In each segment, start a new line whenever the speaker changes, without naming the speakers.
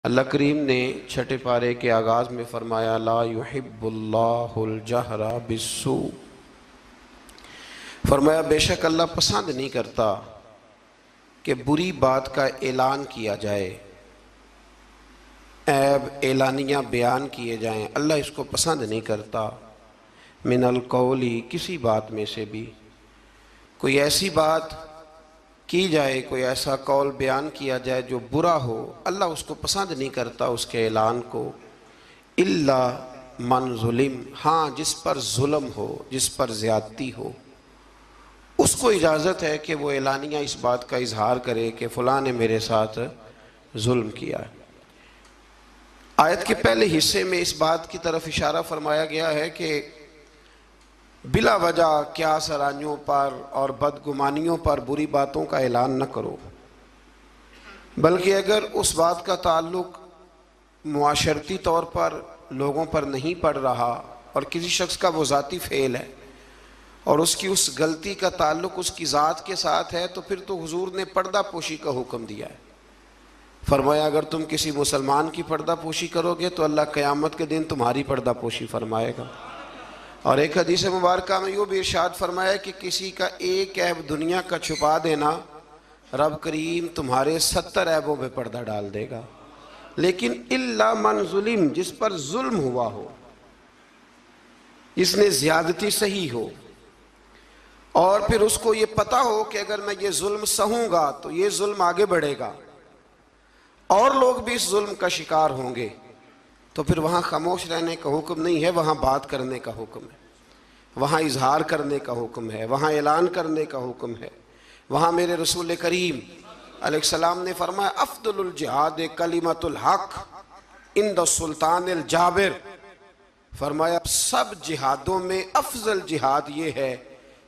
اللہ کریم نے چھٹے پارے کے آغاز میں فرمایا لا یحب اللہ الجہر بالسوء، فرمایا بے شک اللہ پسند نہیں کرتا کہ بری بات کا اعلان کیا جائے، عیب اعلانیہ بیان کیے جائیں، اللہ اس کو پسند نہیں کرتا۔ من القولی، کسی بات میں سے بھی کوئی ایسی بات کی جائے، کوئی ایسا قول بیان کیا جائے جو برا ہو، اللہ اس کو پسند نہیں کرتا اس کے اعلان کو۔ الا من ظلم، ہاں جس پر ظلم ہو، جس پر زیادتی ہو، اس کو اجازت ہے کہ وہ اعلانیہ اس بات کا اظہار کرے کہ فلاں نے میرے ساتھ ظلم کیا ہے۔ آیت کے پہلے حصے میں اس بات کی طرف اشارہ فرمایا گیا ہے کہ بلا وجہ کیا سرانیوں پر اور بدگمانیوں پر بری باتوں کا اعلان نہ کرو، بلکہ اگر اس بات کا تعلق معاشرتی طور پر لوگوں پر نہیں پڑ رہا اور کسی شخص کا وہ ذاتی فعل ہے اور اس کی اس غلطی کا تعلق اس کی ذات کے ساتھ ہے، تو پھر تو حضور نے پردہ پوشی کا حکم دیا ہے۔ فرمایا اگر تم کسی مسلمان کی پردہ پوشی کرو گے تو اللہ قیامت کے دن تمہاری پردہ پوشی فرمائے گا۔ اور ایک حدیث مبارکہ میں یہ بھی ارشاد فرمایا کہ کسی کا ایک عیب دنیا کا چھپا دینا، رب کریم تمہارے 70 عیبوں پہ پردہ ڈال دے گا۔ لیکن الا من ظلم، جس پر ظلم ہوا ہو، جس نے زیادتی سہی ہو، اور پھر اس کو یہ پتا ہو کہ اگر میں یہ ظلم سہوں گا تو یہ ظلم آگے بڑھے گا اور لوگ بھی اس ظلم کا شکار ہوں گے، تو پھر وہاں خاموش رہنے کا حکم نہیں ہے، وہاں بات کرنے کا حکم ہے، وہاں اظہار کرنے کا حکم ہے، وہاں اعلان کرنے کا حکم ہے۔ وہاں میرے رسول کریم علیہ السلام نے فرمایا افضل الجہاد کلمۃ الحق عند السلطان الجابر، فرمایا سب جہادوں میں افضل جہاد یہ ہے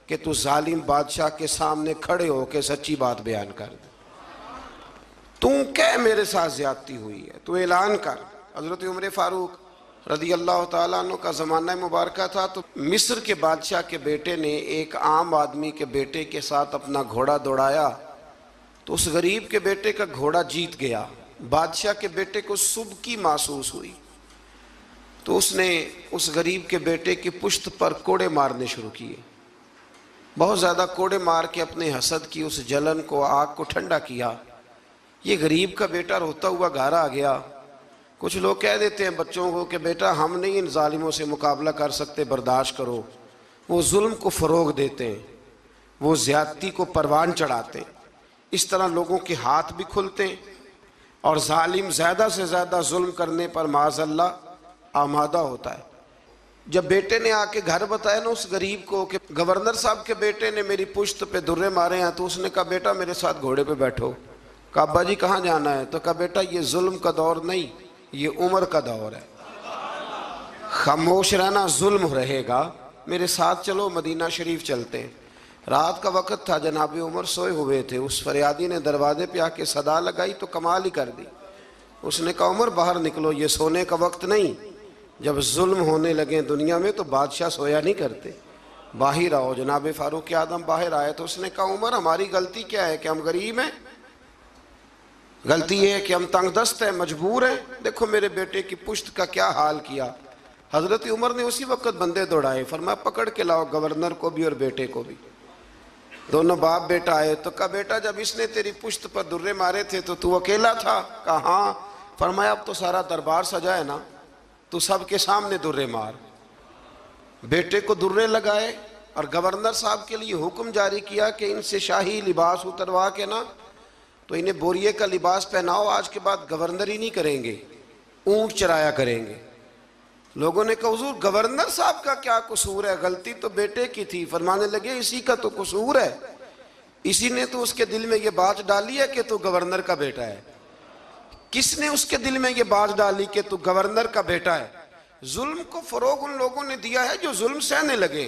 کہ تو ظالم بادشاہ کے سامنے کھڑے ہو کے سچی بات بیان کر دے، تو کہ میرے ساتھ زیادتی ہوئی ہے تو اعلان کر۔ حضرت عمر فاروق رضی اللہ تعالیٰ عنہ کا زمانہ مبارکہ تھا، تو مصر کے بادشاہ کے بیٹے نے ایک عام آدمی کے بیٹے کے ساتھ اپنا گھوڑا دوڑایا، تو اس غریب کے بیٹے کا گھوڑا جیت گیا۔ بادشاہ کے بیٹے کو سبکی محسوس ہوئی، تو اس نے اس غریب کے بیٹے کی پشت پر کوڑے مارنے شروع کیے، بہت زیادہ کوڑے مار کے اپنے حسد کی اس جلن کو، آگ کو ٹھنڈا کیا۔ یہ غریب کا بیٹا روتا ہوا گھر آ گیا۔ کچھ لوگ کہہ دیتے ہیں بچوں کو کہ بیٹا ہم نہیں ان ظالموں سے مقابلہ کر سکتے، برداشت کرو۔ وہ ظلم کو فروغ دیتے ہیں، وہ زیادتی کو پروان چڑھاتے ہیں، اس طرح لوگوں کے ہاتھ بھی کھلتے ہیں اور ظالم زیادہ سے زیادہ ظلم کرنے پر معاذ اللہ آمادہ ہوتا ہے۔ جب بیٹے نے آ کے گھر بتایا نا اس غریب کو کہ گورنر صاحب کے بیٹے نے میری پشت پہ درے مارے ہیں، تو اس نے کہا بیٹا میرے ساتھ گھوڑے پہ بیٹھو۔ کہا ابا جی کہاں جانا ہے؟ تو کہا بیٹا یہ ظلم کا دور نہیں، یہ عمر کا دور ہے، خاموش رہنا ظلم رہے گا، میرے ساتھ چلو مدینہ شریف چلتے ہیں۔ رات کا وقت تھا، جناب عمر سوئے ہوئے تھے، اس فریادی نے دروازے پہ آ کے صدا لگائی تو کمال ہی کر دی۔ اس نے کہا عمر باہر نکلو، یہ سونے کا وقت نہیں، جب ظلم ہونے لگے دنیا میں تو بادشاہ سویا نہیں کرتے، باہر آؤ۔ جناب فاروق اعظم باہر آئے تو اس نے کہا عمر ہماری غلطی کیا ہے کہ ہم غریب ہیں؟ غلطی یہ ہے کہ ہم تنگ دست ہیں، مجبور ہیں، دیکھو میرے بیٹے کی پشت کا کیا حال کیا۔ حضرت عمر نے اسی وقت بندے دوڑائے، فرمایا پکڑ کے لاؤ گورنر کو بھی اور بیٹے کو بھی۔ دونوں باپ بیٹا آئے تو کہا بیٹا جب اس نے تیری پشت پر درے مارے تھے تو اکیلا تھا؟ کہا ہاں۔ فرمایا اب تو سارا دربار سجا ہے نا، تو سب کے سامنے درے مار۔ بیٹے کو درے لگائے اور گورنر صاحب کے لیے حکم جاری کیا کہ ان سے شاہی لباس اتروا کے نا تو انہیں بوریے کا لباس پہناؤ، آج کے بعد گورنر ہی نہیں کریں گے، اونٹ چرایا کریں گے۔ لوگوں نے کہا حضور گورنر صاحب کا کیا قصور ہے، غلطی تو بیٹے کی تھی۔ فرمانے لگے اسی کا تو قصور ہے، اسی نے تو اس کے دل میں یہ بات ڈالی ہے کہ تو گورنر کا بیٹا ہے۔ کس نے اس کے دل میں یہ بات ڈالی کہ تو گورنر کا بیٹا ہے؟ ظلم کو فروغ ان لوگوں نے دیا ہے جو ظلم سہنے لگے،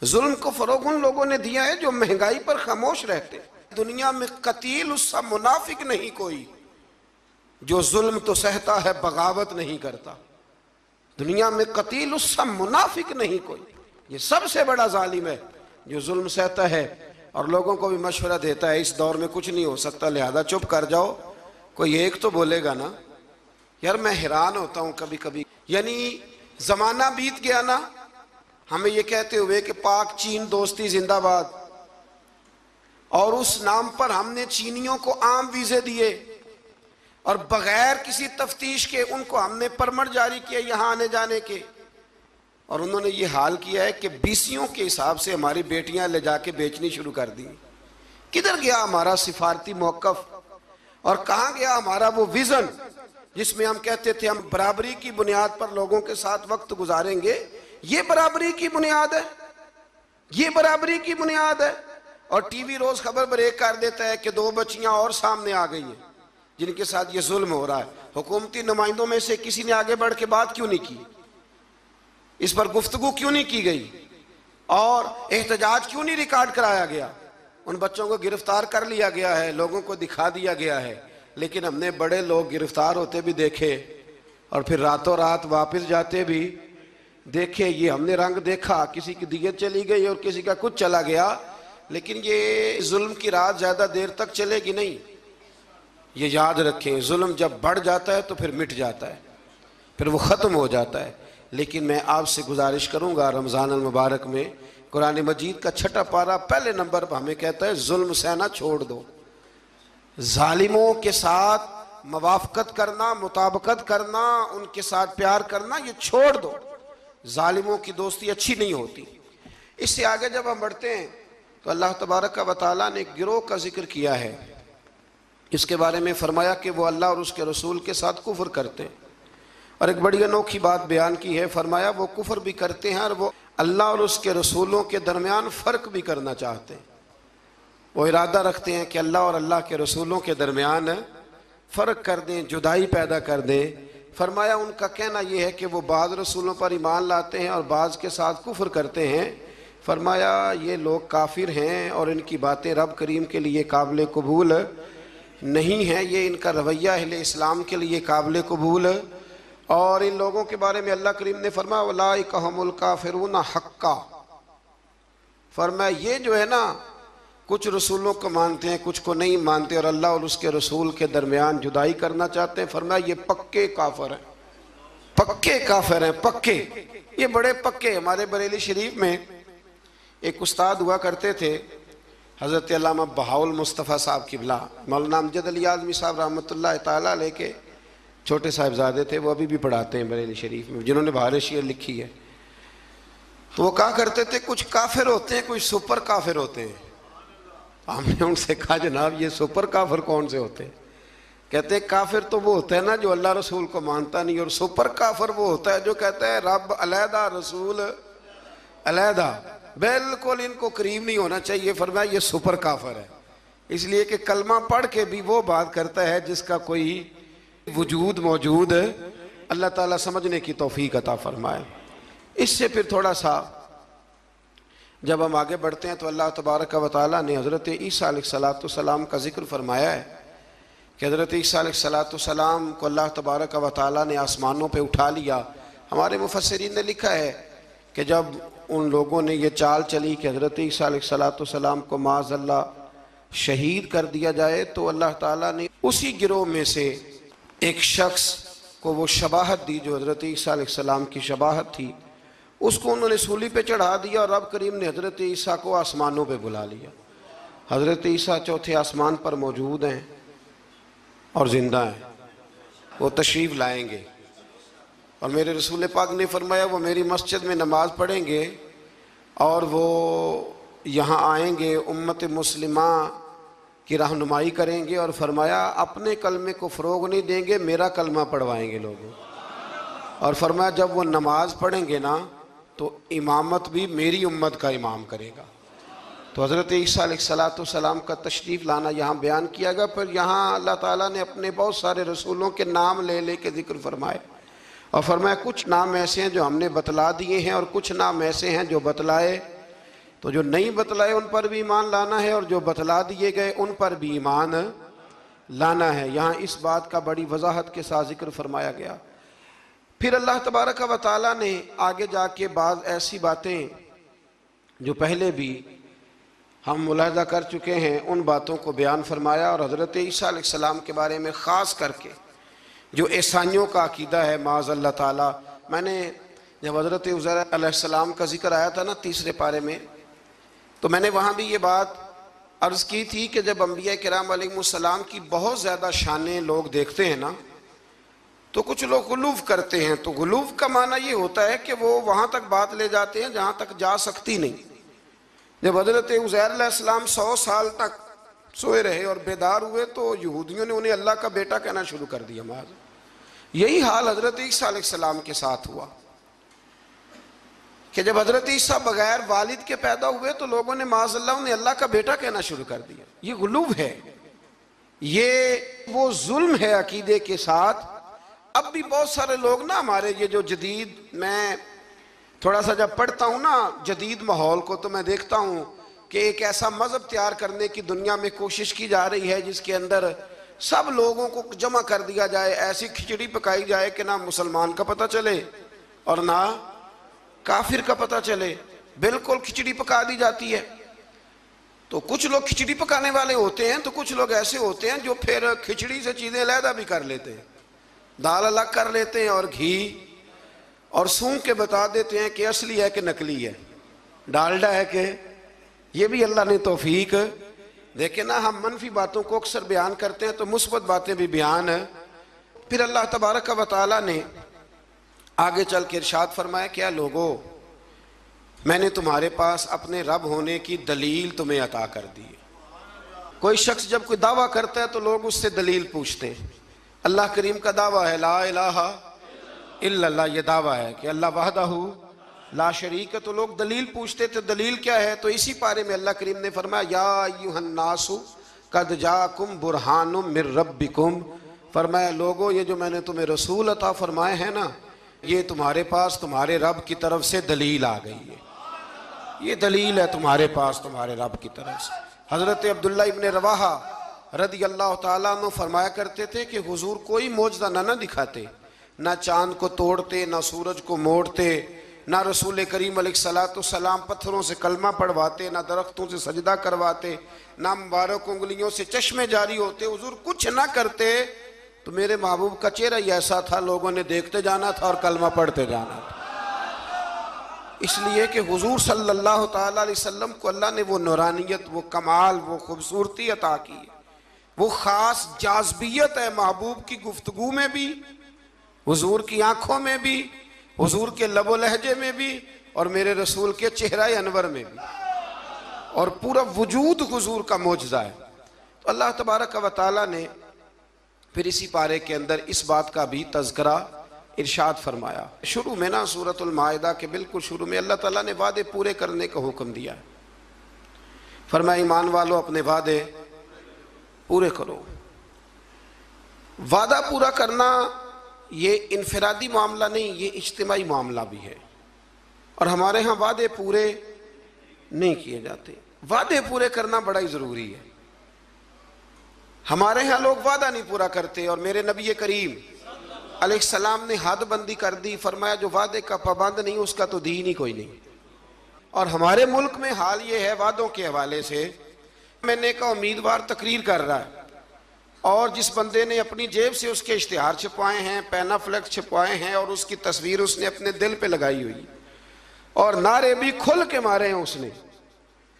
ظلم کو فروغ ان لوگوں نے دیا ہے جو مہنگائی پر خاموش رہتے۔ دنیا میں قتیل اس سا منافق نہیں کوئی جو ظلم تو سہتا ہے بغاوت نہیں کرتا۔ دنیا میں قتیل اس سا منافق نہیں کوئی، یہ سب سے بڑا ظالم ہے جو ظلم سہتا ہے اور لوگوں کو بھی مشورہ دیتا ہے اس دور میں کچھ نہیں ہو سکتا لہذا چپ کر جاؤ، کوئی ایک تو بولے گا نا. یار میں حیران ہوتا ہوں کبھی کبھی، یعنی زمانہ بیت گیا نا ہمیں یہ کہتے ہوئے کہ پاک چین دوستی زندہ باد، اور اس نام پر ہم نے چینیوں کو عام ویزے دیے اور بغیر کسی تفتیش کے ان کو ہم نے پرمٹ جاری کیا یہاں آنے جانے کے، اور انہوں نے یہ حال کیا ہے کہ بیسیوں کے حساب سے ہماری بیٹیاں لے جا کے بیچنی شروع کر دی. کدھر گیا ہمارا سفارتی موقف، اور کہاں گیا ہمارا وہ ویژن جس میں ہم کہتے تھے ہم برابری کی بنیاد پر لوگوں کے ساتھ وقت گزاریں گے. یہ برابری کی بنیاد ہے، یہ برابری کی بنیاد ہے. اور ٹی وی روز خبر بریک کر دیتا ہے کہ 2 بچیاں اور سامنے آ گئی ہیں جن کے ساتھ یہ ظلم ہو رہا ہے. حکومتی نمائندوں میں سے کسی نے آگے بڑھ کے بات کیوں نہیں کی؟ اس پر گفتگو کیوں نہیں کی گئی؟ اور احتجاج کیوں نہیں ریکارڈ کرایا گیا؟ ان بچوں کو گرفتار کر لیا گیا ہے، لوگوں کو دکھا دیا گیا ہے، لیکن ہم نے بڑے لوگ گرفتار ہوتے بھی دیکھے اور پھر راتوں رات واپس جاتے بھی دیکھے. یہ ہم نے رنگ دیکھا، کسی کی دیت چلی گئی اور کسی کا کچھ چلا گیا، لیکن یہ ظلم کی رات زیادہ دیر تک چلے گی نہیں. یہ یاد رکھیں، ظلم جب بڑھ جاتا ہے تو پھر مٹ جاتا ہے، پھر وہ ختم ہو جاتا ہے. لیکن میں آپ سے گزارش کروں گا، رمضان المبارک میں قرآن مجید کا 6 پارہ پہلے نمبر پر ہمیں کہتا ہے ظلم سہنا چھوڑ دو. ظالموں کے ساتھ موافقت کرنا، مطابقت کرنا، ان کے ساتھ پیار کرنا یہ چھوڑ دو. ظالموں کی دوستی اچھی نہیں ہوتی. اس سے آگے جب ہم بڑھتے ہیں تو اللہ تبارک و تعالیٰ نے ایک گروہ کا ذکر کیا ہے. اس کے بارے میں فرمایا کہ وہ اللہ اور اس کے رسول کے ساتھ کفر کرتے ہیں، اور ایک بڑی انوکھی بات بیان کی ہے. فرمایا وہ کفر بھی کرتے ہیں اور وہ اللہ اور اس کے رسولوں کے درمیان فرق بھی کرنا چاہتے ہیں. وہ ارادہ رکھتے ہیں کہ اللہ اور اللہ کے رسولوں کے درمیان فرق کر دیں، جدائی پیدا کر دیں. فرمایا ان کا کہنا یہ ہے کہ وہ بعض رسولوں پر ایمان لاتے ہیں اور بعض کے ساتھ کفر کرتے ہیں. فرمایا یہ لوگ کافر ہیں اور ان کی باتیں رب کریم کے لیے قابل قبول نہیں ہیں، یہ ان کا رویہ اہل اسلام کے لیے قابل قبول. اور ان لوگوں کے بارے میں اللہ کریم نے فرمایا اولئک ھم الکافرون حقا. فرمایا یہ جو ہے نا کچھ رسولوں کو مانتے ہیں کچھ کو نہیں مانتے اور اللہ اور اس کے رسول کے درمیان جدائی کرنا چاہتے ہیں. فرمایا یہ پکے کافر ہیں، پکے کافر ہیں، پکے، یہ بڑے پکے. ہمارے بریلی شریف میں ایک استاد ہوا کرتے تھے حضرت علامہ بہاؤل مصطفیٰ صاحب قبلہ، مولانا امجد علی اعظمی صاحب رحمۃ اللہ تعالیٰ علیہ کے چھوٹے صاحبزادے تھے. وہ ابھی بھی پڑھاتے ہیں بریلی شریف میں، جنہوں نے بہار شعر لکھی ہے. تو وہ کہا کرتے تھے کچھ کافر ہوتے ہیں کچھ سپر کافر ہوتے ہیں. ہم نے ان سے کہا جناب یہ سپر کافر کون سے ہوتے ہیں؟ کہتے ہیں کافر تو وہ ہوتا ہے نا جو اللہ رسول کو مانتا نہیں، اور سپر کافر وہ ہوتا ہے جو کہتا ہے رب علیحدہ رسول علیحدہ، بالکل ان کو قریب نہیں ہونا چاہیے. فرمایا یہ سپر کافر ہے، اس لیے کہ کلمہ پڑھ کے بھی وہ بات کرتا ہے جس کا کوئی وجود موجود. اللہ تعالیٰ سمجھنے کی توفیق عطا فرمائے. اس سے پھر تھوڑا سا جب ہم آگے بڑھتے ہیں تو اللہ تبارک و تعالیٰ نے حضرت عیسیٰ علیہ السلام کا ذکر فرمایا ہے کہ حضرت عیسیٰ علیہ السلام کو اللہ تبارک و تعالیٰ نے آسمانوں پہ اٹھا لیا. ہمارے مفسرین نے لکھا ہے کہ جب ان لوگوں نے یہ چال چلی کہ حضرت عیسیٰ علیہ السلام کو معاذ اللہ شہید کر دیا جائے تو اللہ تعالیٰ نے اسی گروہ میں سے ایک شخص کو وہ شباہت دی جو حضرت عیسیٰ علیہ السلام کی شباہت تھی. اس کو انہوں نے سولی پہ چڑھا دیا اور رب کریم نے حضرت عیسیٰ کو آسمانوں پہ بلا لیا. حضرت عیسیٰ چوتھے آسمان پر موجود ہیں اور زندہ ہیں، وہ تشریف لائیں گے. اور میرے رسول پاک نے فرمایا وہ میری مسجد میں نماز پڑھیں گے اور وہ یہاں آئیں گے، امت مسلمہ کی رہنمائی کریں گے، اور فرمایا اپنے کلمے کو فروغ نہیں دیں گے، میرا کلمہ پڑھوائیں گے لوگوں. اور فرمایا جب وہ نماز پڑھیں گے نا تو امامت بھی میری امت کا امام کرے گا. تو حضرت عیسیٰ علیہ السلام کا تشریف لانا یہاں بیان کیا گیا. پھر یہاں اللہ تعالیٰ نے اپنے بہت سارے رسولوں کے نام لے لے کے ذکر فرمائے اور فرمایا کچھ نام ایسے ہیں جو ہم نے بتلا دیے ہیں اور کچھ نام ایسے ہیں جو بتلائے، تو جو نہیں بتلائے ان پر بھی ایمان لانا ہے اور جو بتلا دیے گئے ان پر بھی ایمان لانا ہے. یہاں اس بات کا بڑی وضاحت کے ساتھ ذکر فرمایا گیا. پھر اللہ تبارک و تعالیٰ نے آگے جا کے بعض ایسی باتیں جو پہلے بھی ہم ملاحظہ کر چکے ہیں ان باتوں کو بیان فرمایا، اور حضرت عیسیٰ علیہ السلام کے بارے میں خاص کر کے جو عیسائیوں کا عقیدہ ہے معاذ اللہ تعالیٰ. میں نے جب حضرت عزیر علیہ السلام کا ذکر آیا تھا نا 3 پارے میں، تو میں نے وہاں بھی یہ بات عرض کی تھی کہ جب انبیاء کرام علیہ السلام کی بہت زیادہ شانیں لوگ دیکھتے ہیں نا تو کچھ لوگ غلوف کرتے ہیں. تو غلوف کا معنی یہ ہوتا ہے کہ وہ وہاں تک بات لے جاتے ہیں جہاں تک جا سکتی نہیں. جب حضرت عزیر علیہ السلام 100 سال تک سوئے رہے اور بیدار ہوئے تو یہودیوں نے انہیں اللہ کا بیٹا کہنا شروع کر دیا. یہی حال حضرت عیسیٰ علیہ السلام کے ساتھ ہوا کہ جب حضرت عیسیٰ بغیر والد کے پیدا ہوئے تو لوگوں نے معاذ اللہ انہیں اللہ کا بیٹا کہنا شروع کر دیا. یہ غلو ہے، یہ وہ ظلم ہے عقیدے کے ساتھ. اب بھی بہت سارے لوگ نا ہمارے یہ جو جدید، میں تھوڑا سا جب پڑھتا ہوں نا جدید ماحول کو تو میں دیکھتا ہوں کہ ایک ایسا مذہب تیار کرنے کی دنیا میں کوشش کی جا رہی ہے جس کے اندر سب لوگوں کو جمع کر دیا جائے، ایسی کھچڑی پکائی جائے کہ نہ مسلمان کا پتہ چلے اور نہ کافر کا پتہ چلے. بالکل کھچڑی پکا دی جاتی ہے. تو کچھ لوگ کھچڑی پکانے والے ہوتے ہیں تو کچھ لوگ ایسے ہوتے ہیں جو پھر کھچڑی سے چیزیں علیحدہ بھی کر لیتے ہیں، دال الگ کر لیتے ہیں اور گھی اور سونگ کے بتا دیتے ہیں کہ اصلی ہے کہ نکلی ہے، ڈالڈا ہے کہ. یہ بھی اللہ نے توفیق. دیکھیں نا ہم منفی باتوں کو اکثر بیان کرتے ہیں تو مثبت باتیں بھی بیان ہیں. پھر اللہ تبارک و تعالیٰ نے آگے چل کے ارشاد فرمایا، کیا لوگو میں نے تمہارے پاس اپنے رب ہونے کی دلیل تمہیں عطا کر دی. کوئی شخص جب کوئی دعویٰ کرتا ہے تو لوگ اس سے دلیل پوچھتے ہیں. اللہ کریم کا دعویٰ ہے لا الہ الا اللہ، یہ دعویٰ ہے کہ اللہ وحدہ لا شریک ہے. تو لوگ دلیل پوچھتے تھے دلیل کیا ہے، تو اسی پارے میں اللہ کریم نے فرمایا یا ایھا الناس قد جاءکم برہان من ربکم. فرمایا لوگو یہ جو میں نے تمہیں رسول عطا فرمائے ہیں نا یہ تمہارے پاس تمہارے رب کی طرف سے دلیل آ گئی ہے. یہ دلیل ہے تمہارے پاس تمہارے رب کی طرف سے. حضرت عبداللہ ابن رواحہ رضی اللہ تعالیٰ عنہ فرمایا کرتے تھے کہ حضور کوئی معجزہ نہ دکھاتے، نہ چاند کو توڑتے، نہ سورج کو موڑتے، نہ رسول کریم علیہ السلام پتھروں سے کلمہ پڑھواتے، نہ درختوں سے سجدہ کرواتے، نہ مبارک انگلیوں سے چشمے جاری ہوتے. حضور کچھ نہ کرتے تو میرے محبوب کا چہرہ ہی ایسا تھا، لوگوں نے دیکھتے جانا تھا اور کلمہ پڑھتے جانا تھا. اس لیے کہ حضور صلی اللہ تعالیٰ علیہ وسلم کو اللہ نے وہ نورانیت، وہ کمال، وہ خوبصورتی عطا کی، وہ خاص جاذبیت ہے محبوب کی گفتگو میں بھی، حضور کی آنکھوں میں بھی، حضور کے لب و لہجے میں بھی، اور میرے رسول کے چہرہ انور میں بھی، اور پورا وجود حضور کا معجزہ ہے. تو اللہ تبارک و تعالیٰ نے پھر اسی پارے کے اندر اس بات کا بھی تذکرہ ارشاد فرمایا. شروع میں نا سورۃ المائدہ کے بالکل شروع میں اللہ تعالیٰ نے وعدے پورے کرنے کا حکم دیا ہے. فرمایا ایمان والو اپنے وعدے پورے کرو. وعدہ پورا کرنا یہ انفرادی معاملہ نہیں، یہ اجتماعی معاملہ بھی ہے. اور ہمارے ہاں وعدے پورے نہیں کیے جاتے. وعدے پورے کرنا بڑا ہی ضروری ہے. ہمارے ہاں لوگ وعدہ نہیں پورا کرتے، اور میرے نبی کریم علیہ السلام نے حد بندی کر دی. فرمایا جو وعدے کا پابند نہیں اس کا تو دین ہی کوئی نہیں. اور ہمارے ملک میں حال یہ ہے وعدوں کے حوالے سے، میں نے کہا امیدوار تقریر کر رہا ہے اور جس بندے نے اپنی جیب سے اس کے اشتہار چھپائے ہیں، پینا فلیکس چھپائے ہیں، اور اس کی تصویر اس نے اپنے دل پہ لگائی ہوئی، اور نعرے بھی کھل کے مارے ہیں، اس نے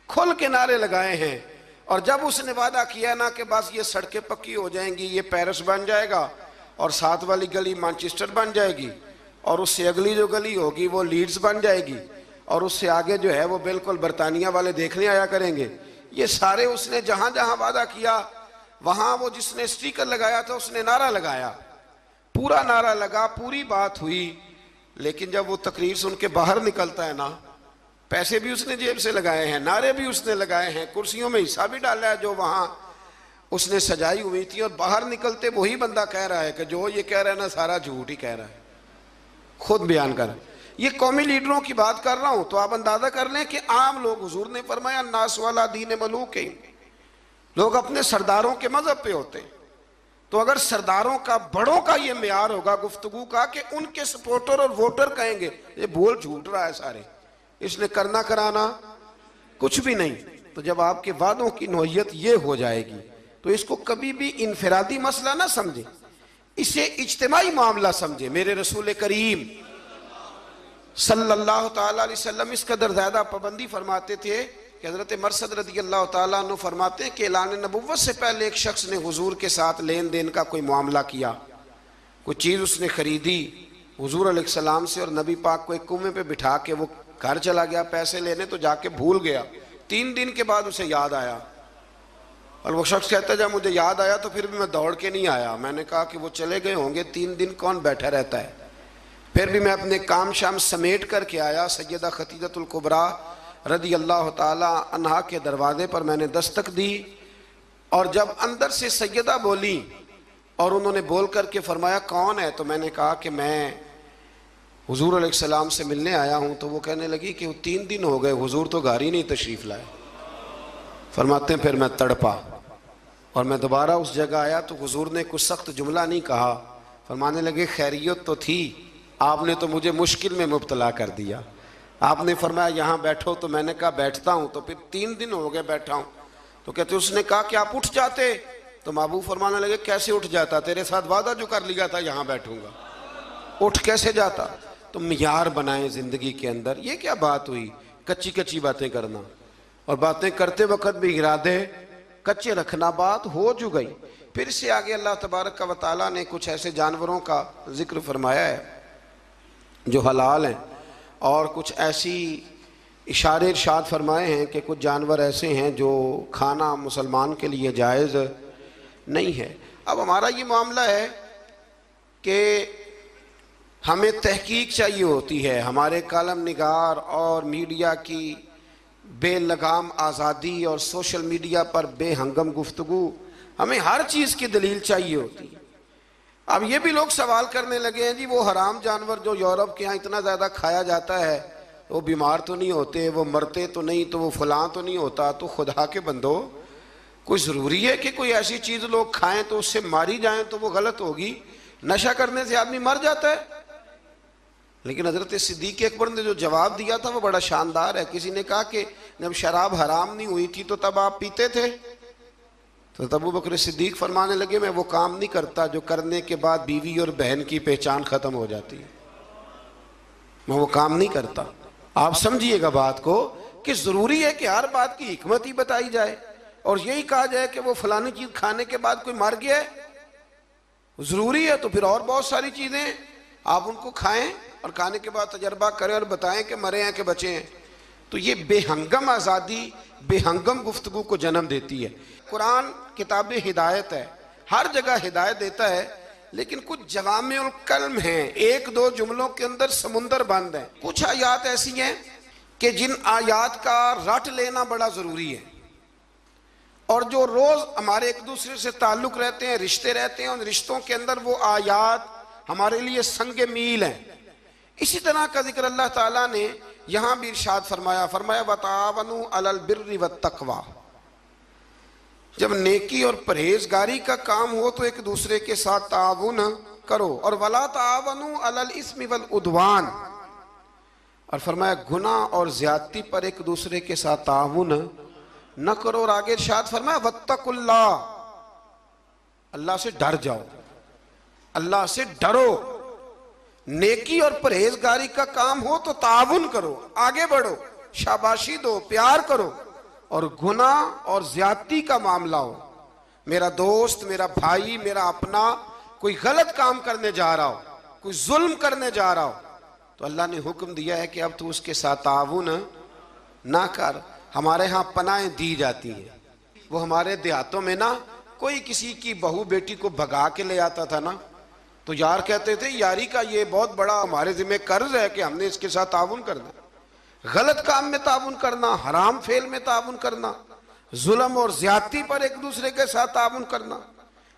کھل کے نعرے لگائے ہیں. اور جب اس نے وعدہ کیا نا کہ بس یہ سڑکیں پکی ہو جائیں گی، یہ پیرس بن جائے گا، اور ساتھ والی گلی مانچسٹر بن جائے گی، اور اس سے اگلی جو گلی ہوگی وہ لیڈز بن جائے گی، اور اس سے آگے جو ہے وہ بالکل برطانیہ والے دیکھنے آیا کریں گے، یہ سارے اس نے جہاں جہاں وعدہ کیا وہاں وہ جس نے سٹیکر لگایا تھا اس نے نعرہ لگایا، پورا نعرہ لگا، پوری بات ہوئی. لیکن جب وہ تقریر سن کے باہر نکلتا ہے نا، پیسے بھی اس نے جیب سے لگائے ہیں، نعرے بھی اس نے لگائے ہیں، کرسیوں میں حصہ بھی ڈالا ہے جو وہاں اس نے سجائی ہوئی تھی، اور باہر نکلتے وہی بندہ کہہ رہا ہے کہ جو یہ کہہ رہا ہے نا سارا جھوٹ ہی کہہ رہا ہے، خود بیان کر. یہ قومی لیڈروں کی بات کر رہا ہوں تو آپ اندازہ کر لیں کہ عام لوگ، حضور نے فرمایا الناس والا دین ملوک، لوگ اپنے سرداروں کے مذہب پہ ہوتے ہیں. تو اگر سرداروں کا، بڑوں کا یہ معیار ہوگا گفتگو کا کہ ان کے سپورٹر اور ووٹر کہیں گے یہ بول جھوٹ رہا ہے سارے، اس نے کرنا کرانا کچھ بھی نہیں. تو جب آپ کے وعدوں کی نوعیت یہ ہو جائے گی تو اس کو کبھی بھی انفرادی مسئلہ نہ سمجھیں، اسے اجتماعی معاملہ سمجھیں۔ میرے رسول کریم صلی اللہ تعالیٰ علیہ وسلم اس قدر زیادہ پابندی فرماتے تھے کہ حضرت مرثد رضی اللہ تعالیٰ عنہ فرماتے کہ اعلان نبوت سے پہلے ایک شخص نے حضور کے ساتھ لین دین کا کوئی معاملہ کیا، کوئی چیز اس نے خریدی حضور علیہ السلام سے، اور نبی پاک کو ایک کنویں پہ بٹھا کے وہ گھر چلا گیا پیسے لینے، تو جا کے بھول گیا، 3 دن کے بعد اسے یاد آیا، اور وہ شخص کہتا ہے جب مجھے یاد آیا تو پھر بھی میں دوڑ کے نہیں آیا، میں نے کہا کہ وہ چلے گئے ہوں گے، 3 دن کون بیٹھا رہتا ہے، پھر بھی میں اپنے کام شام سمیٹ کر کے آیا، سیدہ خدیجہ الکبریٰ رضی اللہ تعالی عنہا کے دروازے پر میں نے دستک دی، اور جب اندر سے سیدہ بولی اور انہوں نے بول کر کے فرمایا کون ہے، تو میں نے کہا کہ میں حضور علیہ السلام سے ملنے آیا ہوں، تو وہ کہنے لگی کہ وہ 3 دن ہو گئے حضور تو گھر ہی نہیں تشریف لائے۔ فرماتے ہیں پھر میں تڑپا اور میں دوبارہ اس جگہ آیا تو حضور نے کچھ سخت جملہ نہیں کہا، فرمانے لگے خیریت تو تھی، آپ نے تو مجھے مشکل میں مبتلا کر دیا، آپ نے فرمایا یہاں بیٹھو، تو میں نے کہا بیٹھتا ہوں، تو پھر 3 دن ہو گئے بیٹھا ہوں، تو کہتے اس نے کہا کہ آپ اٹھ جاتے، تو محبوب فرمانے لگے کیسے اٹھ جاتا، تیرے ساتھ وعدہ جو کر لیا تھا یہاں بیٹھوں گا، اٹھ کیسے جاتا۔ تو معیار بنائیں زندگی کے اندر، یہ کیا بات ہوئی کچی کچی باتیں کرنا، اور باتیں کرتے وقت بھی ارادے کچے رکھنا، بات ہو جو گئی۔ پھر سے آگے اللہ تبارک و تعالیٰ نے کچھ ایسے جانوروں کا ذکر فرمایا ہے جو حلال ہیں، اور کچھ ایسی اشارے ارشاد فرمائے ہیں کہ کچھ جانور ایسے ہیں جو کھانا مسلمان کے لیے جائز نہیں ہے۔ اب ہمارا یہ معاملہ ہے کہ ہمیں تحقیق چاہیے ہوتی ہے، ہمارے کالم نگار اور میڈیا کی بے لگام آزادی اور سوشل میڈیا پر بے ہنگم گفتگو، ہمیں ہر چیز کی دلیل چاہیے ہوتی ہے۔ اب یہ بھی لوگ سوال کرنے لگے ہیں جی وہ حرام جانور جو یورپ کے ہاں اتنا زیادہ کھایا جاتا ہے وہ بیمار تو نہیں ہوتے، وہ مرتے تو نہیں، تو وہ فلاں تو نہیں ہوتا، تو خدا کے بندو کوئی ضروری ہے کہ کوئی ایسی چیز لوگ کھائیں تو اس سے ماری جائیں تو وہ غلط ہوگی؟ نشہ کرنے سے آدمی مر جاتا ہے۔ لیکن حضرت صدیق اکبر نے جو جواب دیا تھا وہ بڑا شاندار ہے۔ کسی نے کہا کہ جب شراب حرام نہیں ہوئی تھی تو تب آپ پیتے تھے؟ تو ابو بکر صدیق فرمانے لگے میں وہ کام نہیں کرتا جو کرنے کے بعد بیوی اور بہن کی پہچان ختم ہو جاتی ہے، میں وہ کام نہیں کرتا۔ آپ سمجھیے گا بات کو کہ ضروری ہے کہ ہر بات کی حکمت ہی بتائی جائے، اور یہی کہا جائے کہ وہ فلانی چیز کھانے کے بعد کوئی مر گیا ہے ضروری ہے، تو پھر اور بہت ساری چیزیں آپ ان کو کھائیں اور کھانے کے بعد تجربہ کریں اور بتائیں کہ مرے ہیں کہ بچے ہیں۔ تو یہ بے ہنگم آزادی، بے ہنگم گفتگو کو جنم دیتی ہے۔ قرآن کتاب ہدایت ہے، ہر جگہ ہدایت دیتا ہے، لیکن کچھ جوامع الکلم ہیں، 1-2 جملوں کے اندر سمندر بند ہیں۔ کچھ آیات ایسی ہیں کہ جن آیات کا رٹ لینا بڑا ضروری ہے، اور جو روز ہمارے ایک دوسرے سے تعلق رہتے ہیں، رشتے رہتے ہیں، ان رشتوں کے اندر وہ آیات ہمارے لیے سنگ میل ہیں۔ اسی طرح کا ذکر اللہ تعالیٰ نے یہاں بھی ارشاد فرمایا وَتَعَاوَنُوا عَلَى الْبِرِّ وَالتَّقْوَى، جب نیکی اور پرہیزگاری کا کام ہو تو ایک دوسرے کے ساتھ تعاون کرو، اور وَلَا تَعَاوَنُوا عَلَى الْإِثْمِ وَالْعُدْوَانِ، اور فرمایا گناہ اور زیادتی پر ایک دوسرے کے ساتھ تعاون نہ کرو، اور آگے ارشاد فرمایا وَاتَّقُوا اللَّهَ، اللہ سے ڈر جاؤ، اللہ سے ڈرو۔ نیکی اور پرہیزگاری کا کام ہو تو تعاون کرو، آگے بڑھو، شاباشی دو، پیار کرو، اور گناہ اور زیادتی کا معاملہ ہو، میرا دوست، میرا بھائی، میرا اپنا کوئی غلط کام کرنے جا رہا ہو، کوئی ظلم کرنے جا رہا ہو، تو اللہ نے حکم دیا ہے کہ اب تو اس کے ساتھ تعاون نہ کر۔ ہمارے ہاں پناہیں دی جاتی ہیں، وہ ہمارے دیہاتوں میں نا کوئی کسی کی بہو بیٹی کو بھگا کے لے آتا تھا نا، تو یار کہتے تھے یاری کا یہ بہت بڑا ہمارے ذمہ قرض ہے کہ ہم نے اس کے ساتھ تعاون کرنا، غلط کام میں تعاون کرنا، حرام فعل میں تعاون کرنا، ظلم اور زیادتی پر ایک دوسرے کے ساتھ تعاون کرنا،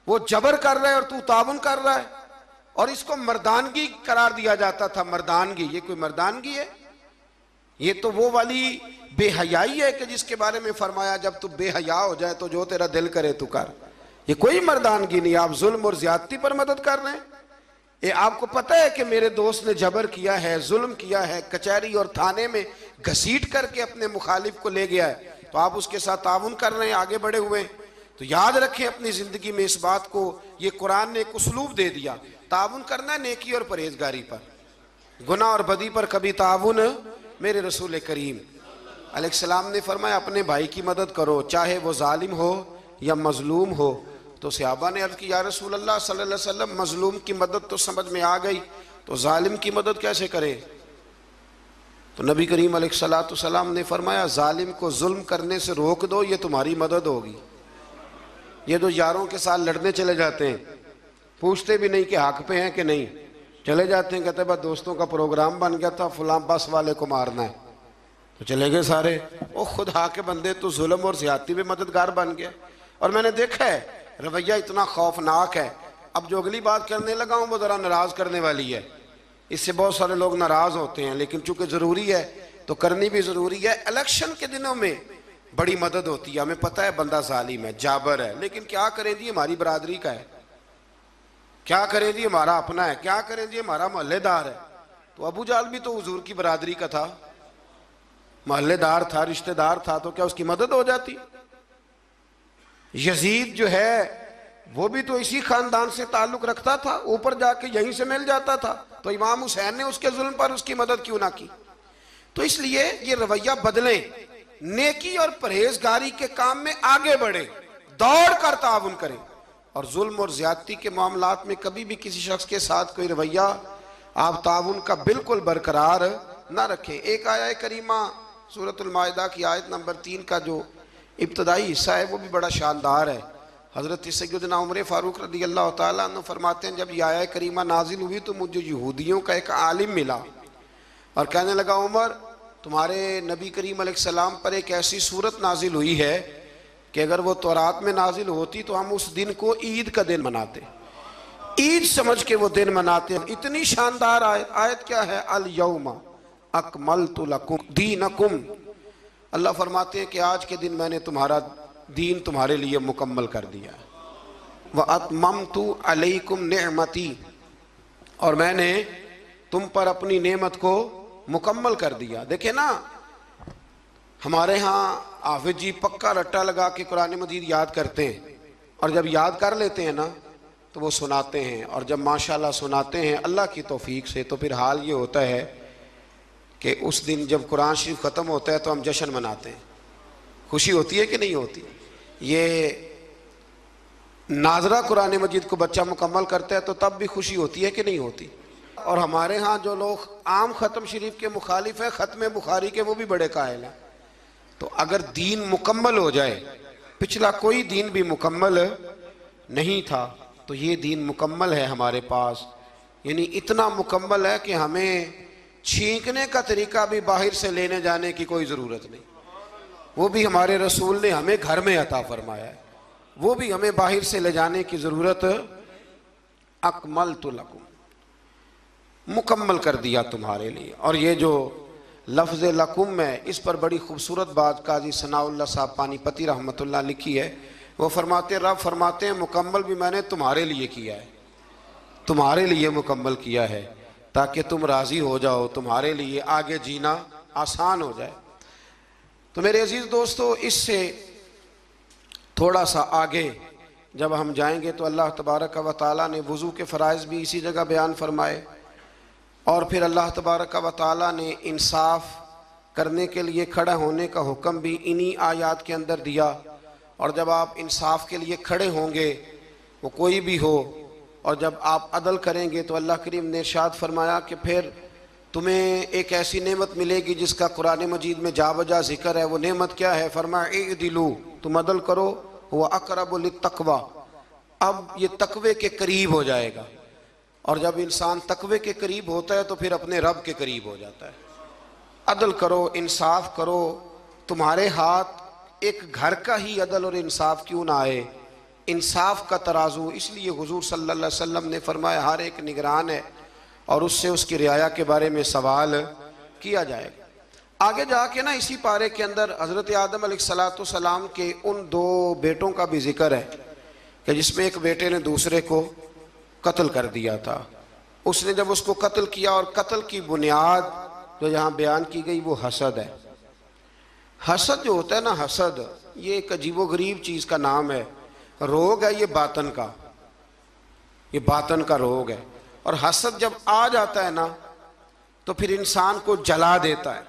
وہ جبر کر رہا ہے اور تو تعاون کر رہا ہے، اور اس کو مردانگی قرار دیا جاتا تھا۔ مردانگی، یہ کوئی مردانگی ہے؟ یہ تو وہ والی بے حیائی ہے کہ جس کے بارے میں فرمایا جب تو بے حیا ہو جائے تو جو تیرا دل کرے تو کر۔ یہ کوئی مردانگی نہیں، آپ ظلم اور زیادتی پر مدد کر رہے ہیں۔ یہ آپ کو پتہ ہے کہ میرے دوست نے جبر کیا ہے، ظلم کیا ہے، کچہری اور تھانے میں گھسیٹ کر کے اپنے مخالف کو لے گیا ہے، تو آپ اس کے ساتھ تعاون کر رہے ہیں، آگے بڑھے ہوئے ہیں۔ تو یاد رکھیں اپنی زندگی میں اس بات کو، یہ قرآن نے ایک اسلوب دے دیا، تعاون کرنا ہے نیکی اور پرہیزگاری پر، گناہ اور بدی پر کبھی تعاون۔ میرے رسول کریم علیہ السلام نے فرمایا اپنے بھائی کی مدد کرو، چاہے وہ ظالم ہو یا مظلوم ہو۔ تو صحابہ نے عرض کی یا رسول اللہ صلی اللہ علیہ وسلم مظلوم کی مدد تو سمجھ میں آ گئی، تو ظالم کی مدد کیسے کرے؟ تو نبی کریم علیہ السلام نے فرمایا ظالم کو ظلم کرنے سے روک دو، یہ تمہاری مدد ہوگی۔ یہ تو یاروں کے ساتھ لڑنے چلے جاتے ہیں، پوچھتے بھی نہیں کہ حق پہ ہیں کہ نہیں، چلے جاتے ہیں، کہتے ہیں بس دوستوں کا پروگرام بن گیا تھا، فلاں بس والے کو مارنا ہے، تو چلے گئے سارے۔ او خدا کے بندے، تو ظلم اور زیادتی میں مددگار بن گیا۔ اور میں نے دیکھا ہے رویہ اتنا خوفناک ہے، اب جو اگلی بات کرنے لگا ہوں وہ ذرا ناراض کرنے والی ہے، اس سے بہت سارے لوگ ناراض ہوتے ہیں، لیکن چونکہ ضروری ہے تو کرنی بھی ضروری ہے۔ الیکشن کے دنوں میں بڑی مدد ہوتی ہے، ہمیں پتہ ہے بندہ ظالم ہے، جابر ہے، لیکن کیا کریں جی ہماری برادری کا ہے، کیا کریں جی ہمارا اپنا ہے، کیا کریں جی ہمارا محلے دار ہے۔ تو ابو جہل بھی تو حضور کی برادری کا تھا، محلے دار تھا، رشتہ دار تھا، تو کیا اس کی مدد ہو جاتی؟ یزید جو ہے وہ بھی تو اسی خاندان سے تعلق رکھتا تھا، اوپر جا کے یہیں سے مل جاتا تھا، تو امام حسین نے اس کے ظلم پر اس کی مدد کیوں نہ کی؟ تو اس لیے یہ رویہ بدلیں، نیکی اور پرہیزگاری کے کام میں آگے بڑھیں، دوڑ کر تعاون کریں، اور ظلم اور زیادتی کے معاملات میں کبھی بھی کسی شخص کے ساتھ کوئی رویہ آپ تعاون کا بالکل برقرار نہ رکھیں۔ ایک آیہ کریمہ سورۃ المائدہ کی آیت نمبر 3 کا جو ابتدائی حصہ ہے وہ بھی بڑا شاندار ہے۔ حضرت سیدنا عمر فاروق رضی اللہ تعالیٰ عنہ فرماتے ہیں جب یہ آیہ کریمہ نازل ہوئی تو مجھے یہودیوں کا ایک عالم ملا اور کہنے لگا عمر تمہارے نبی کریم علیہ السلام پر ایک ایسی صورت نازل ہوئی ہے کہ اگر وہ تورات میں نازل ہوتی تو ہم اس دن کو عید کا دن مناتے، عید سمجھ کے وہ دن مناتے۔ اتنی شاندار آیت کیا ہے؟ الیوم اکملت لکم دینکم، اللہ فرماتے ہیں کہ آج کے دن میں نے تمہارا دین تمہارے لیے مکمل کر دیا، وَأَتْمَمْتُ عَلَيْكُمْ نِعْمَتِي، اور میں نے تم پر اپنی نعمت کو مکمل کر دیا۔ دیکھیں نا ہمارے ہاں حافظ جی پکا رٹا لگا کے قرآن مجید یاد کرتے ہیں، اور جب یاد کر لیتے ہیں نا تو وہ سناتے ہیں، اور جب ماشاءاللہ سناتے ہیں اللہ کی توفیق سے تو پھر حال یہ ہوتا ہے کہ اس دن جب قرآن شریف ختم ہوتا ہے تو ہم جشن مناتے ہیں۔ خوشی ہوتی ہے کہ نہیں ہوتی؟ یہ ناظرہ قرآن مجید کو بچہ مکمل کرتا ہے تو تب بھی خوشی ہوتی ہے کہ نہیں ہوتی؟ اور ہمارے ہاں جو لوگ عام ختم شریف کے مخالف ہیں، ختم بخاری کے، وہ بھی بڑے قائل ہیں۔ تو اگر دین مکمل ہو جائے، پچھلا کوئی دین بھی مکمل نہیں تھا تو یہ دین مکمل ہے ہمارے پاس، یعنی اتنا مکمل ہے کہ ہمیں چھینکنے کا طریقہ بھی باہر سے لینے جانے کی کوئی ضرورت نہیں، وہ بھی ہمارے رسول نے ہمیں گھر میں عطا فرمایا ہے، وہ بھی ہمیں باہر سے لے جانے کی ضرورت۔ اکملت لکم، مکمل کر دیا تمہارے لیے۔ اور یہ جو لفظ لکم ہے اس پر بڑی خوبصورت بات قاضی ثناء اللہ صاحب پانی پتی رحمۃ اللہ لکھی ہے، وہ فرماتے رب فرماتے ہیں مکمل بھی میں نے تمہارے لیے کیا ہے، تمہارے لیے مکمل کیا ہے تاکہ تم راضی ہو جاؤ، تمہارے لیے آگے جینا آسان ہو جائے۔ تو میرے عزیز دوستو اس سے تھوڑا سا آگے جب ہم جائیں گے تو اللہ تبارک و تعالیٰ نے وضو کے فرائض بھی اسی جگہ بیان فرمائے، اور پھر اللہ تبارک و تعالیٰ نے انصاف کرنے کے لیے کھڑا ہونے کا حکم بھی انہی آیات کے اندر دیا۔ اور جب آپ انصاف کے لیے کھڑے ہوں گے، وہ کوئی بھی ہو، اور جب آپ عدل کریں گے تو اللہ کریم نے ارشاد فرمایا کہ پھر تمہیں ایک ایسی نعمت ملے گی جس کا قرآن مجید میں جا بجا ذکر ہے۔ وہ نعمت کیا ہے؟ فرمایا اعدلوا، تم عدل کرو، وہ اقرب للتقوی، اب یہ تقوی کے قریب ہو جائے گا، اور جب انسان تقوی کے قریب ہوتا ہے تو پھر اپنے رب کے قریب ہو جاتا ہے۔ عدل کرو، انصاف کرو، تمہارے ہاتھ ایک گھر کا ہی عدل اور انصاف کیوں نہ آئے، انصاف کا ترازو۔ اس لیے حضور صلی اللہ علیہ وسلم نے فرمایا ہر ایک نگران ہے اور اس سے اس کی رعایا کے بارے میں سوال کیا جائے گا۔ آگے جا کے نا اسی پارے کے اندر حضرت آدم علیہ السلام کے ان 2 بیٹوں کا بھی ذکر ہے کہ جس میں ایک بیٹے نے دوسرے کو قتل کر دیا تھا۔ اس نے جب اس کو قتل کیا، اور قتل کی بنیاد جو یہاں بیان کی گئی وہ حسد ہے، حسد جو ہوتا ہے نا، حسد یہ ایک عجیب و غریب چیز کا نام ہے، روگ ہے یہ باطن کا، یہ باطن کا روگ ہے. اور حسد جب آ جاتا ہے نا تو پھر انسان کو جلا دیتا ہے،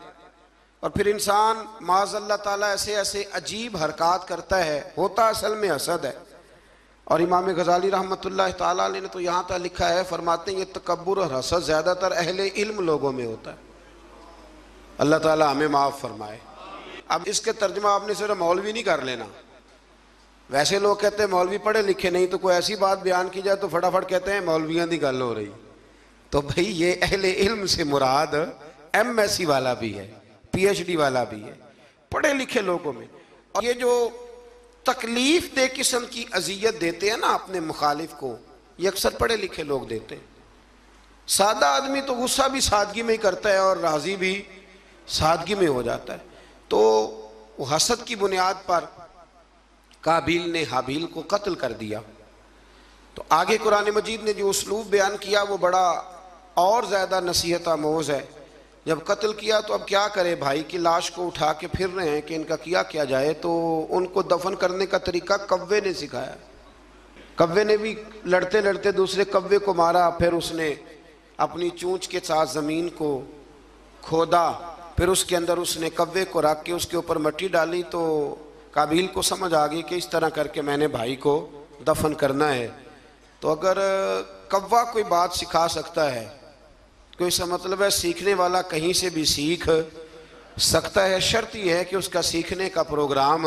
اور پھر انسان معاذ اللہ تعالیٰ ایسے ایسے عجیب حرکات کرتا ہے، ہوتا اصل میں حسد ہے. اور امام غزالی رحمۃ اللہ تعالیٰ علیہ نے تو یہاں تک لکھا ہے، فرماتے ہیں یہ تکبر اور حسد زیادہ تر اہل علم لوگوں میں ہوتا ہے. اللہ تعالیٰ ہمیں معاف فرمائے. اب اس کے ترجمہ آپ نے صرف مولوی نہیں کر لینا. ویسے لوگ کہتے ہیں مولوی پڑھے لکھے نہیں، تو کوئی ایسی بات بیان کی جائے تو فٹافٹ کہتے ہیں مولویاں دی گل ہو رہی. تو بھئی یہ اہل علم سے مراد ایم ایس سی والا بھی ہے، پی ایچ ڈی والا بھی ہے، پڑھے لکھے لوگوں میں. اور یہ جو تکلیف دہ قسم کی اذیت دیتے ہیں نا اپنے مخالف کو، یہ اکثر پڑھے لکھے لوگ دیتے ہیں. سادہ آدمی تو غصہ بھی سادگی میں ہی کرتا ہے اور راضی بھی سادگی میں ہو جاتا ہے. تو وہ حسد کی بنیاد پر قابیل نے حابیل کو قتل کر دیا. تو آگے قرآن مجید نے جو اسلوب بیان کیا وہ بڑا اور زیادہ نصیحت آموز ہے. جب قتل کیا تو اب کیا کرے، بھائی کی لاش کو اٹھا کے پھر رہے ہیں کہ ان کا کیا جائے. تو ان کو دفن کرنے کا طریقہ کوے نے سکھایا. کوے نے بھی لڑتے لڑتے دوسرے کوے کو مارا، پھر اس نے اپنی چونچ کے ساتھ زمین کو کھودا، پھر اس کے اندر اس نے کوے کو رکھ کے اس کے اوپر مٹی ڈالی. تو قابیل کو سمجھ آ گئی کہ اس طرح کر کے میں نے بھائی کو دفن کرنا ہے. تو اگر کوا کوئی بات سکھا سکتا ہے تو اس کا مطلب ہے سیکھنے والا کہیں سے بھی سیکھ سکتا ہے. شرط یہ ہے کہ اس کا سیکھنے کا پروگرام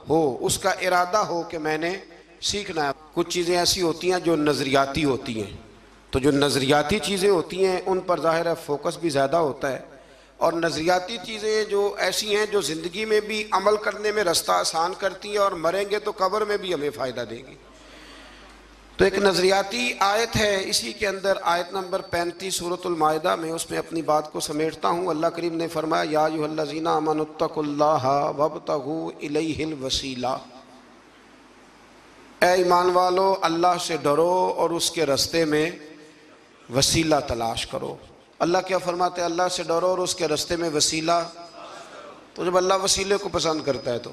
ہو، اس کا ارادہ ہو کہ میں نے سیکھنا ہے. کچھ چیزیں ایسی ہوتی ہیں جو نظریاتی ہوتی ہیں، تو جو نظریاتی چیزیں ہوتی ہیں ان پر ظاہر ہے فوکس بھی زیادہ ہوتا ہے. اور نظریاتی چیزیں جو ایسی ہیں جو زندگی میں بھی عمل کرنے میں رستہ آسان کرتی ہیں، اور مریں گے تو قبر میں بھی ہمیں فائدہ دے گی. تو ایک نظریاتی آیت ہے، اسی کے اندر آیت نمبر 35 سورۃ المائدہ میں، اس میں اپنی بات کو سمیٹتا ہوں. اللہ کریم نے فرمایا یا ایھا الذین آمنوا اتقوا اللہ وابتغوا الیہ الوسیلہ، اے ایمان والو اللہ سے ڈرو اور اس کے رستے میں وسیلہ تلاش کرو. اللہ کیا فرماتے ہیں؟ اللہ سے ڈرو اور اس کے رستے میں وسیلہ. تو جب اللہ وسیلے کو پسند کرتا ہے تو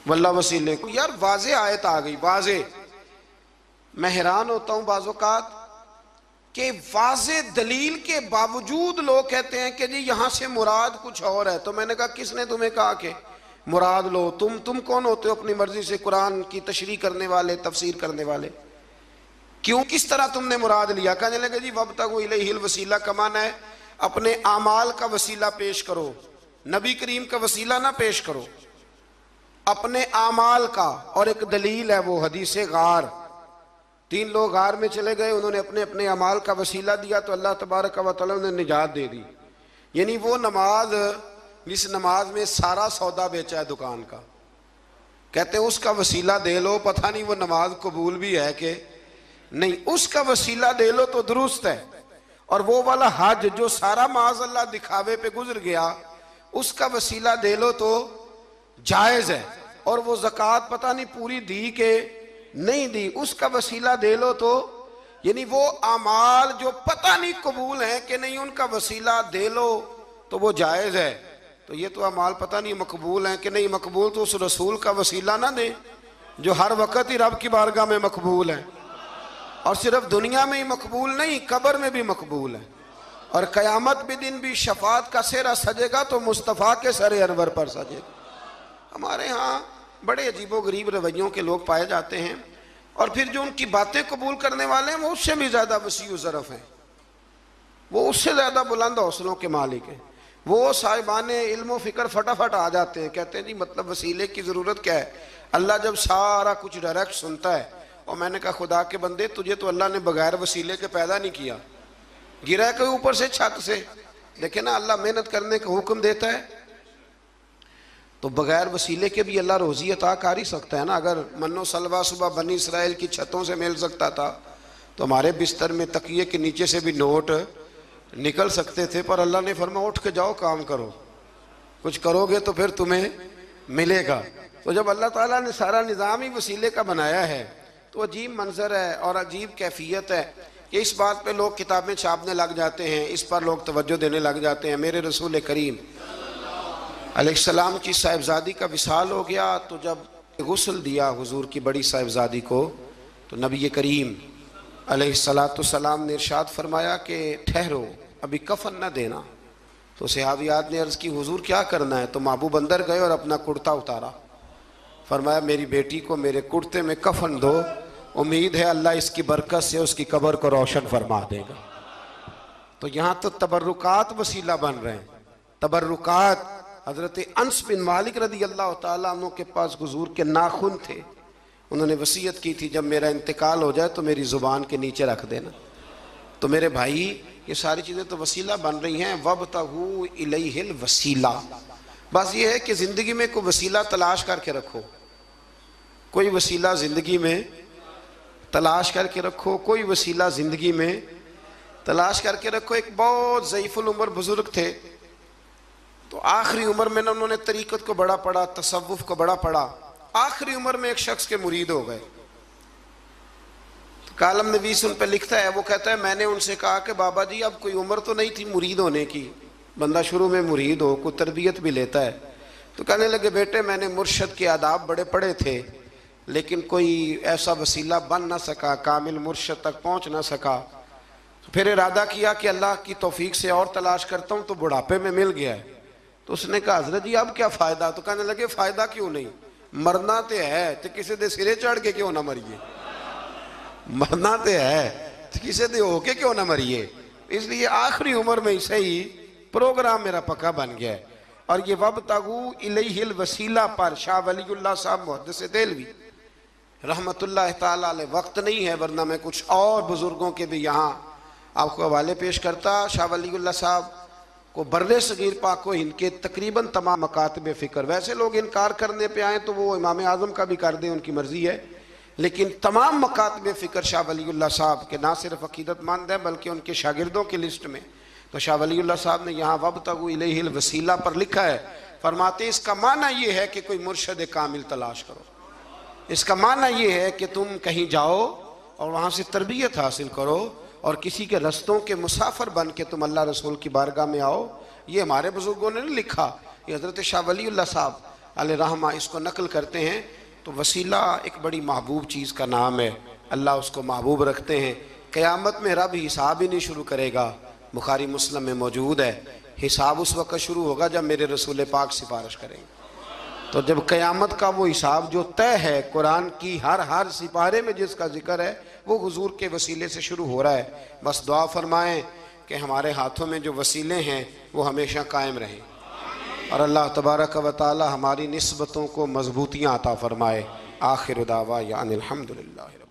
واللہ وسیلے کو، یار واضح آیت آ گئی، واضح. میں حیران ہوتا ہوں بعض اوقات کہ واضح دلیل کے باوجود لوگ کہتے ہیں کہ جی یہاں سے مراد کچھ اور ہے. تو میں نے کہا کس نے تمہیں کہا کہ مراد لو؟ تم کون ہوتے ہو اپنی مرضی سے قرآن کی تشریح کرنے والے، تفسیر کرنے والے؟ کیوں کس طرح تم نے مراد لیا؟ کہنے لگے جی وابتغوا الیہ الوسیلہ کا معنی ہے اپنے اعمال کا وسیلہ پیش کرو، نبی کریم کا وسیلہ نہ پیش کرو، اپنے اعمال کا. اور ایک دلیل ہے وہ حدیث غار. 3 لوگ غار میں چلے گئے، انہوں نے اپنے اپنے اعمال کا وسیلہ دیا تو اللہ تبارک و تعالی نے نجات دے دی. یعنی وہ نماز جس نماز میں سارا سودا بیچا ہے دکان کا، کہتے ہیں اس کا وسیلہ دے لو، پتہ نہیں وہ نماز قبول بھی ہے کہ نہیں. اس کا وسیلہ دے لو تو درست ہے. اور وہ والا حج جو سارا معاذ اللہ دکھاوے پہ گزر گیا، اس کا وسیلہ دے لو تو جائز ہے. اور وہ زکوٰۃ پتہ نہیں پوری دی کہ نہیں دی، اس کا وسیلہ دے لو تو، یعنی وہ اعمال جو پتہ نہیں قبول ہیں کہ نہیں، ان کا وسیلہ دے لو تو وہ جائز ہے. تو یہ تو اعمال پتہ نہیں مقبول ہیں کہ نہیں مقبول، تو اس رسول کا وسیلہ نہ دیں جو ہر وقت ہی رب کی بارگاہ میں مقبول ہے. اور صرف دنیا میں ہی مقبول نہیں، قبر میں بھی مقبول ہے. اور قیامت بھی دن بھی شفاعت کا سہرا سجے گا تو مصطفیٰ کے سر انور پر سجے گا. ہمارے ہاں بڑے عجیب و غریب رویوں کے لوگ پائے جاتے ہیں، اور پھر جو ان کی باتیں قبول کرنے والے ہیں وہ اس سے بھی زیادہ وسیع و ظرف ہیں، وہ اس سے زیادہ بلند حوصلوں کے مالک ہیں. وہ صاحبان علم و فکر فٹافٹ آ جاتے ہیں، کہتے ہیں جی مطلب وسیلے کی ضرورت کیا ہے؟ اللہ جب سارا کچھ ڈائریکٹ سنتا ہے. اور میں نے کہا خدا کے بندے تجھے تو اللہ نے بغیر وسیلے کے پیدا نہیں کیا، گرا ہے کوئی اوپر سے چھت سے، دیکھیں نا اللہ محنت کرنے کا حکم دیتا ہے تو بغیر وسیلے کے بھی اللہ روزی عطا کر ہی سکتا ہے نا. اگر من و سلوہ صبح بنی اسرائیل کی چھتوں سے مل سکتا تھا تو ہمارے بستر میں تکیے کے نیچے سے بھی نوٹ نکل سکتے تھے. پر اللہ نے فرمایا اٹھ کے جاؤ کام کرو، کچھ کرو گے تو پھر تمہیں ملے گا. تو جب اللہ تعالیٰ نے سارا نظام ہی وسیلے کا بنایا ہے تو عجیب منظر ہے اور عجیب کیفیت ہے کہ اس بات پہ لوگ کتابیں چھاپنے لگ جاتے ہیں، اس پر لوگ توجہ دینے لگ جاتے ہیں. میرے رسول کریم علیہ السلام کی صاحبزادی کا وصال ہو گیا تو جب غسل دیا حضور کی بڑی صاحبزادی کو تو نبی کریم علیہ السلام نے ارشاد فرمایا کہ ٹھہرو ابھی کفن نہ دینا. تو صحابیات نے عرض کی حضور کیا کرنا ہے؟ تو محبوب اندر گئے اور اپنا کرتا اتارا. فرمایا میری بیٹی کو میرے کرتے میں کفن دو، امید ہے اللہ اس کی برکت سے اس کی قبر کو روشن فرما دے گا. تو یہاں تو تبرکات وسیلہ بن رہے ہیں. تبرکات. حضرت انس بن مالک رضی اللہ تعالیٰ عنہ کے پاس حضور کے ناخن تھے. انہوں نے وصیت کی تھی جب میرا انتقال ہو جائے تو میری زبان کے نیچے رکھ دینا. تو میرے بھائی یہ ساری چیزیں تو وسیلہ بن رہی ہیں. وَابْتَغُوا إِلَيْهِ الْوَسِيلَةَ. بس یہ ہے کہ زندگی میں کوئی وسیلہ تلاش کر کے رکھو. کوئی وسیلہ زندگی میں تلاش کر کے رکھو. کوئی وسیلہ زندگی میں تلاش کر کے رکھو. ایک بہت ضعیف العمر بزرگ تھے تو آخری عمر میں انہوں نے طریقت کو بڑا پڑھا، تصوف کو بڑا پڑھا. آخری عمر میں ایک شخص کے مرید ہو گئے. کالم نویس ان پہ لکھتا ہے، وہ کہتا ہے میں نے ان سے کہا کہ بابا جی اب کوئی عمر تو نہیں تھی مرید ہونے کی، بندہ شروع میں مرید ہو کوئی تربیت بھی لیتا ہے. تو کہنے لگے بیٹے میں نے مرشد کے آداب بڑے پڑھے تھے لیکن کوئی ایسا وسیلہ بن نہ سکا، کامل مرشد تک پہنچ نہ سکا. پھر ارادہ کیا کہ اللہ کی توفیق سے اور تلاش کرتا ہوں تو بڑھاپے میں مل گیا ہے. تو اس نے کہا حضرت جی اب کیا فائدہ؟ تو کہنے لگے فائدہ کیوں نہیں، مرنا تے ہے تو کسی دے سرے چڑھ کے کیوں نہ مریے. مرنا تے ہے تو کسی دے ہو کے کیوں نہ مریے. اس لیے آخری عمر میں اسے ہی پروگرام میرا پکا بن گیا ہے. اور یہ وَابْتَغُوا إِلَيْهِ الْوَسِيلَةَ پر شاہ ولی اللہ صاحب محدث دہلوی رحمت اللہ تعالیٰ علیہ، وقت نہیں ہے ورنہ میں کچھ اور بزرگوں کے بھی یہاں آپ کو حوالے پیش کرتا. شاہ ولی اللہ صاحب کو بر صغیر پاک و ہند کے تقریباً تمام مکاتب فکر، ویسے لوگ انکار کرنے پہ آئیں تو وہ امام اعظم کا بھی کر دیں، ان کی مرضی ہے، لیکن تمام مکاتب فکر شاہ ولی اللہ صاحب کے نہ صرف عقیدت مند ہیں بلکہ ان کے شاگردوں کی لسٹ میں. تو شاہ ولی اللہ صاحب نے یہاں وَابْتَغُوا إِلَيْهِ الْوَسِيلَةَ پر لکھا ہے. فرماتے ہیں اس کا معنی یہ ہے کہ کوئی مرشد کامل تلاش کرو. اس کا معنی یہ ہے کہ تم کہیں جاؤ اور وہاں سے تربیت حاصل کرو اور کسی کے رستوں کے مسافر بن کے تم اللہ رسول کی بارگاہ میں آؤ. یہ ہمارے بزرگوں نے نہیں لکھا، یہ حضرت شاہ ولی اللہ صاحب علیہ رحمہ اس کو نقل کرتے ہیں. تو وسیلہ ایک بڑی محبوب چیز کا نام ہے، اللہ اس کو محبوب رکھتے ہیں. قیامت میں رب حساب ہی نہیں شروع کرے گا. بخاری مسلم میں موجود ہے حساب اس وقت شروع ہوگا جب میرے رسول پاک سفارش کریں گے. تو جب قیامت کا وہ حساب جو طے ہے قرآن کی ہر سپارے میں جس کا ذکر ہے وہ حضور کے وسیلے سے شروع ہو رہا ہے. بس دعا فرمائیں کہ ہمارے ہاتھوں میں جو وسیلے ہیں وہ ہمیشہ قائم رہیں اور اللہ تبارک و تعالی ہماری نسبتوں کو مضبوطیاں عطا فرمائے. آخر دعوانا ان الحمدللہ.